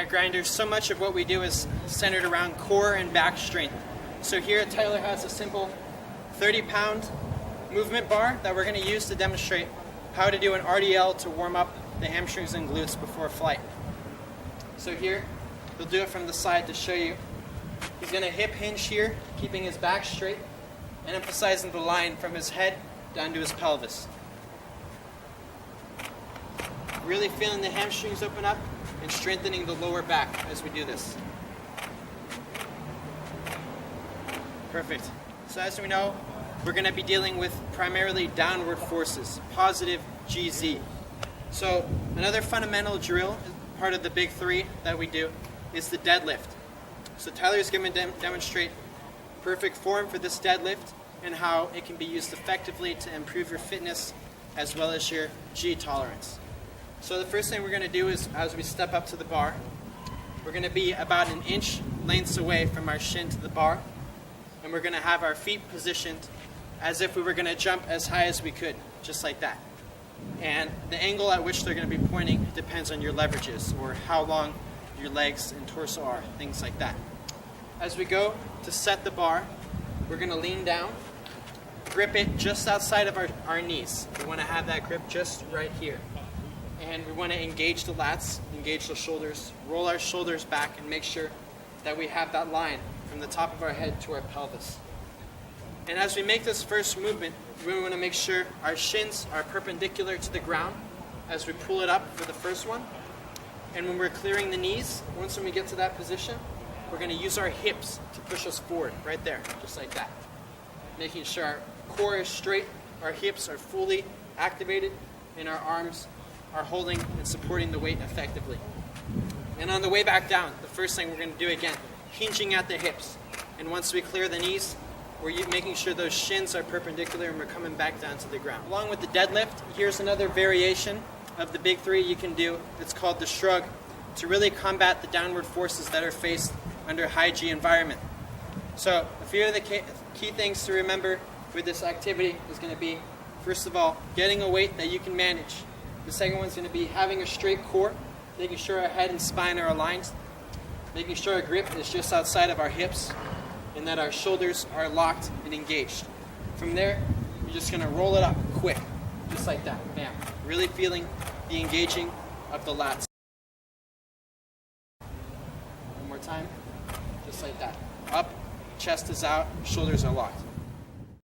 at Grindr, so much of what we do is centered around core and back strength. So here Tyler has a simple 30-pound movement bar that we're going to use to demonstrate how to do an RDL to warm up the hamstrings and glutes before flight. So here, we'll do it from the side to show you. He's going to hip hinge here, keeping his back straight and emphasizing the line from his head down to his pelvis. Really feeling the hamstrings open up and strengthening the lower back as we do this. Perfect. So as we know, we're going to be dealing with primarily downward forces, positive GZ. So another fundamental drill, part of the big three that we do, is the deadlift. So Tyler's going to demonstrate perfect form for this deadlift and how it can be used effectively to improve your fitness as well as your G tolerance. So the first thing we're going to do is, as we step up to the bar, we're going to be about 1 inch lengths away from our shin to the bar, and we're going to have our feet positioned as if we were going to jump as high as we could, just like that. And the angle at which they're going to be pointing depends on your leverages or how long your legs and torso are, things like that. As we go to set the bar, we're going to lean down, grip it just outside of our knees. We want to have that grip just right here. And we want to engage the lats, engage the shoulders, roll our shoulders back, and make sure that we have that line from the top of our head to our pelvis. And as we make this first movement, we want to make sure our shins are perpendicular to the ground as we pull it up for the first one. And when we're clearing the knees, once when we get to that position, we're going to use our hips to push us forward, right there, just like that. Making sure our core is straight, our hips are fully activated, and our arms are holding and supporting the weight effectively. And on the way back down, the first thing we're going to do again, hinging at the hips. And once we clear the knees, we're making sure those shins are perpendicular and we're coming back down to the ground. Along with the deadlift, here's another variation of the big three you can do. It's called the shrug, to really combat the downward forces that are faced under high G environment. So a few of the key things to remember with this activity is going to be, first of all, getting a weight that you can manage. The second one's going to be having a straight core, making sure our head and spine are aligned, making sure our grip is just outside of our hips, and that our shoulders are locked and engaged. From there, you're just going to roll it up quick, just like that. Bam. Really feeling the engaging of the lats. One more time, just like that. Up, chest is out, shoulders are locked.